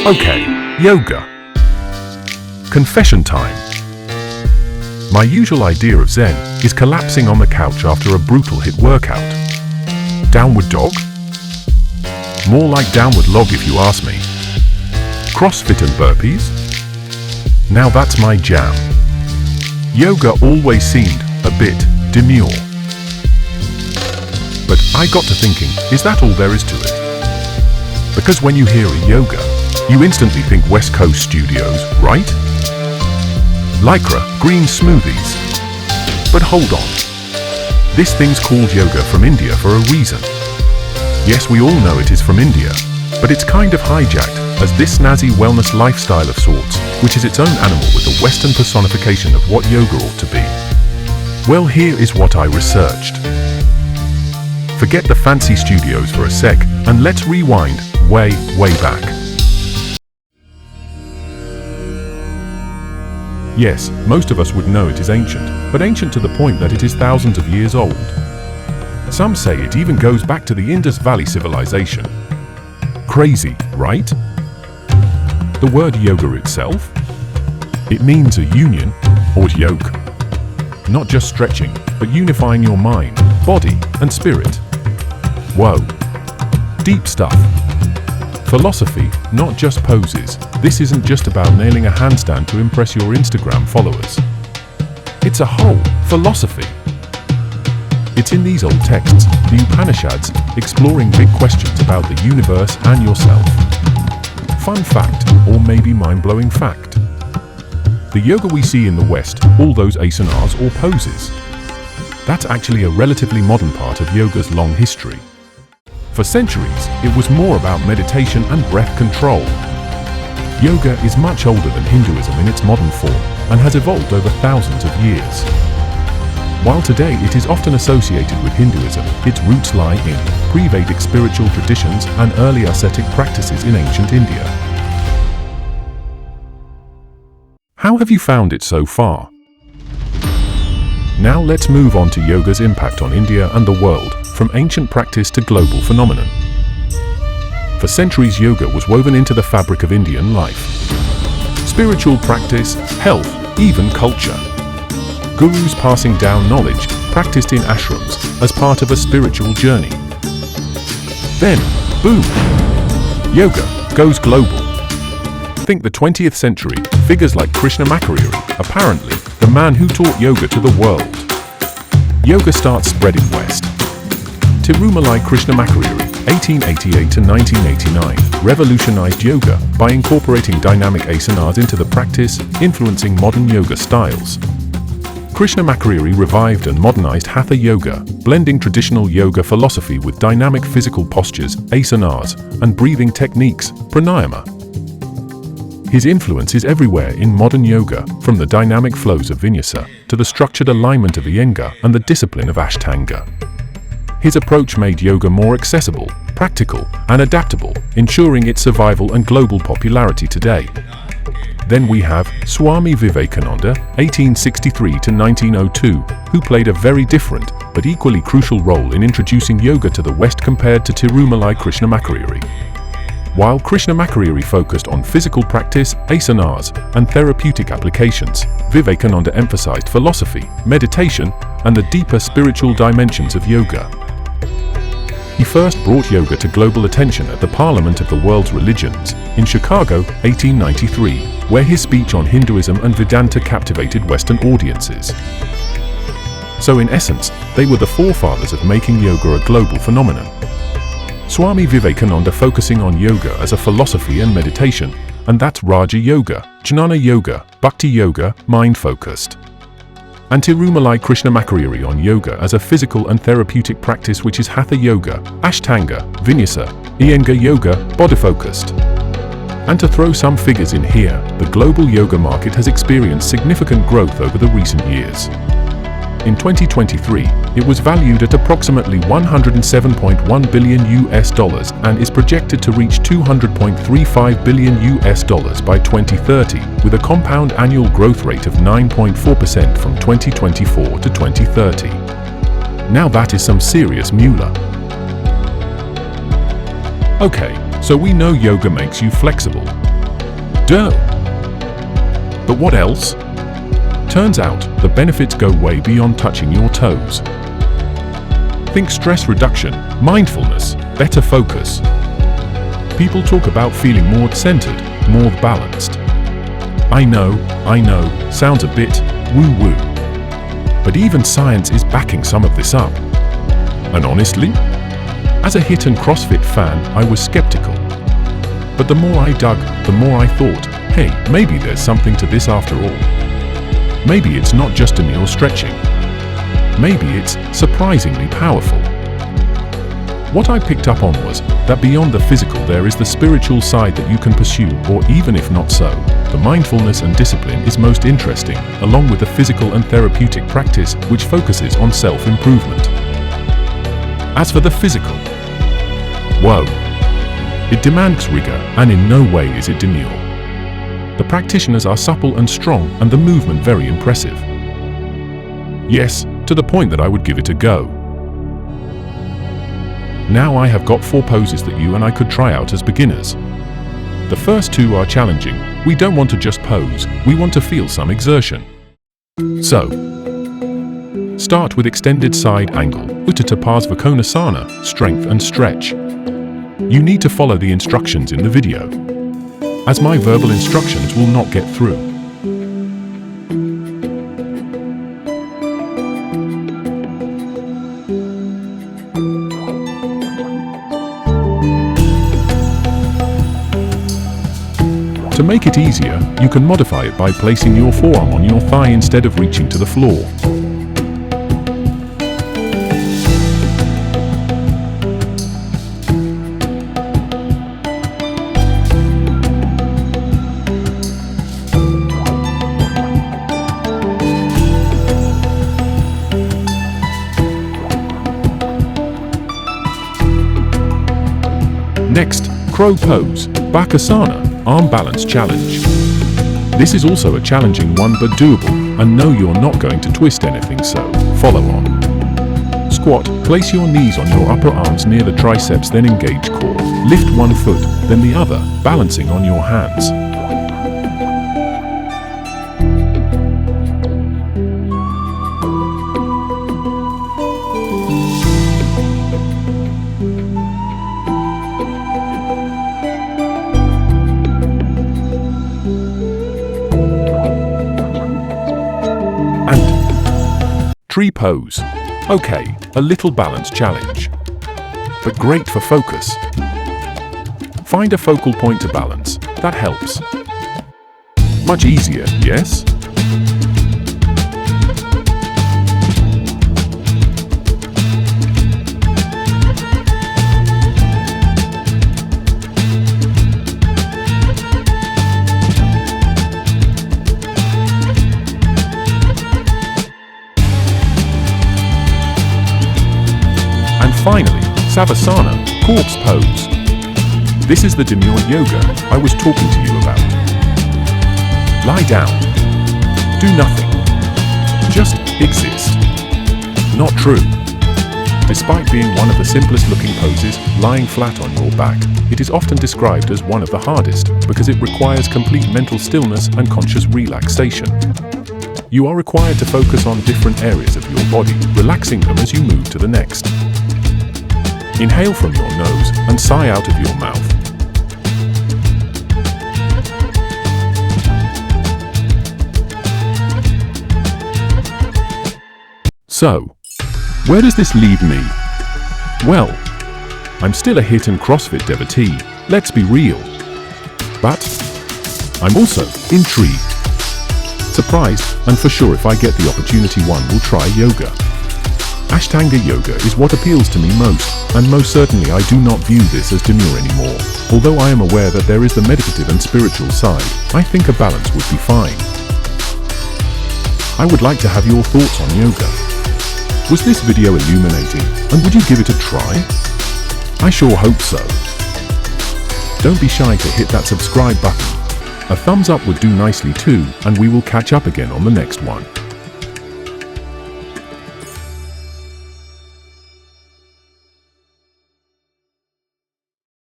Okay, yoga. Confession time. My usual idea of Zen is collapsing on the couch after a brutal HIIT workout. Downward dog? More like downward log if you ask me. CrossFit and burpees? Now that's my jam. Yoga always seemed a bit demure. But I got to thinking, is that all there is to it? Because when you hear a yoga, you instantly think West Coast studios, right? Lycra, green smoothies. But hold on. This thing's called yoga from India for a reason. Yes, we all know it is from India, but it's kind of hijacked as this snazzy wellness lifestyle of sorts, which is its own animal with a Western personification of what yoga ought to be. Well, here is what I researched. Forget the fancy studios for a sec, and let's rewind way back. Yes, most of us would know it is ancient, but ancient to the point that it is thousands of years old. Some say it even goes back to the Indus Valley civilization. Crazy, right? The word yoga itself? It means a union, or yoke. Not just stretching, but unifying your mind, body, and spirit. Whoa. Deep stuff. Philosophy, not just poses. This isn't just about nailing a handstand to impress your Instagram followers. It's a whole philosophy. It's in these old texts, the Upanishads, exploring big questions about the universe and yourself. Fun fact, or maybe mind-blowing fact. The yoga we see in the West, all those asanas or poses, that's actually a relatively modern part of yoga's long history. For centuries, it was more about meditation and breath control. Yoga is much older than Hinduism in its modern form and has evolved over thousands of years. While today it is often associated with Hinduism, its roots lie in pre-Vedic spiritual traditions and early ascetic practices in ancient India. How have you found it so far? Now let's move on to yoga's impact on India and the world, from ancient practice to global phenomenon. For centuries, yoga was woven into the fabric of Indian life. Spiritual practice, health, even culture. Gurus passing down knowledge, practiced in ashrams as part of a spiritual journey. Then, boom! Yoga goes global. Think the 20th century, figures like Krishnamacharya, apparently the man who taught yoga to the world. Yoga starts spreading west. Tirumalai Krishnamacharya, 1888 to 1989, revolutionized yoga by incorporating dynamic asanas into the practice, influencing modern yoga styles. Krishnamacharya revived and modernized Hatha yoga, blending traditional yoga philosophy with dynamic physical postures, asanas, and breathing techniques, pranayama. His influence is everywhere in modern yoga, from the dynamic flows of vinyasa to the structured alignment of iyengar and the discipline of ashtanga. His approach made yoga more accessible, practical, and adaptable, ensuring its survival and global popularity today. Then we have Swami Vivekananda, 1863 to 1902, who played a very different but equally crucial role in introducing yoga to the West compared to Tirumalai Krishnamacharya. While Krishnamacharya focused on physical practice, asanas, and therapeutic applications, Vivekananda emphasized philosophy, meditation, and the deeper spiritual dimensions of yoga. He first brought yoga to global attention at the Parliament of the World's Religions in Chicago, 1893, where his speech on Hinduism and Vedanta captivated Western audiences. So in essence, they were the forefathers of making yoga a global phenomenon. Swami Vivekananda focusing on yoga as a philosophy and meditation, and that's Raja Yoga, Jnana Yoga, Bhakti Yoga, mind-focused. And Tirumalai Krishnamacharya on yoga as a physical and therapeutic practice, which is Hatha Yoga, Ashtanga, Vinyasa, Iyengar Yoga, body-focused. And to throw some figures in here, the global yoga market has experienced significant growth over the recent years. In 2023, it was valued at approximately $107.1 billion and is projected to reach $200.35 billion by 2030, with a compound annual growth rate of 9.4% from 2024 to 2030. Now that is some serious moolah. Okay, so we know yoga makes you flexible, Duh! But what else? Turns out, the benefits go way beyond touching your toes. Think stress reduction, mindfulness, better focus. People talk about feeling more centered, more balanced. I know, sounds a bit woo-woo. But even science is backing some of this up. And honestly, as a Hiit and Crossfit fan, I was skeptical. But the more I dug, the more I thought, hey, maybe there's something to this after all. Maybe it's not just a mere stretching. Maybe it's surprisingly powerful. What I picked up on was that beyond the physical there is the spiritual side that you can pursue, or even if not so, the mindfulness and discipline is most interesting, along with the physical and therapeutic practice which focuses on self-improvement. As for the physical, whoa, it demands rigor and in no way is it demure. The practitioners are supple and strong and the movement very impressive. Yes, to the point that I would give it a go. Now I have got 4 poses that you and I could try out as beginners. The first 2 are challenging. We don't want to just pose, we want to feel some exertion. So, start with extended side angle, Utthita Parsvakonasana, strength and stretch. You need to follow the instructions in the video, as my verbal instructions will not get through. To make it easier, you can modify it by placing your forearm on your thigh instead of reaching to the floor. Next, crow pose, Bakasana, arm balance challenge. This is also a challenging one but doable, and no, you're not going to twist anything, so follow on. Squat, place your knees on your upper arms near the triceps, then engage core. Lift one foot, then the other, balancing on your hands. Tree pose. Okay, a little balance challenge, but great for focus. Find a focal point to balance, that helps. Much easier, yes? Finally, Savasana, corpse pose. This is the demure yoga I was talking to you about. Lie down. Do nothing. Just exist. Not true. Despite being one of the simplest looking poses, lying flat on your back, it is often described as one of the hardest because it requires complete mental stillness and conscious relaxation. You are required to focus on different areas of your body, relaxing them as you move to the next. Inhale from your nose and sigh out of your mouth. So, where does this leave me? Well, I'm still a Hiit and Crossfit devotee, let's be real. But I'm also intrigued, surprised, and for sure if I get the opportunity one will try yoga. Ashtanga yoga is what appeals to me most, and most certainly I do not view this as demure anymore. Although I am aware that there is the meditative and spiritual side, I think a balance would be fine. I would like to have your thoughts on yoga. Was this video illuminating, and would you give it a try? I sure hope so. Don't be shy to hit that subscribe button. A thumbs up would do nicely too, and we will catch up again on the next one.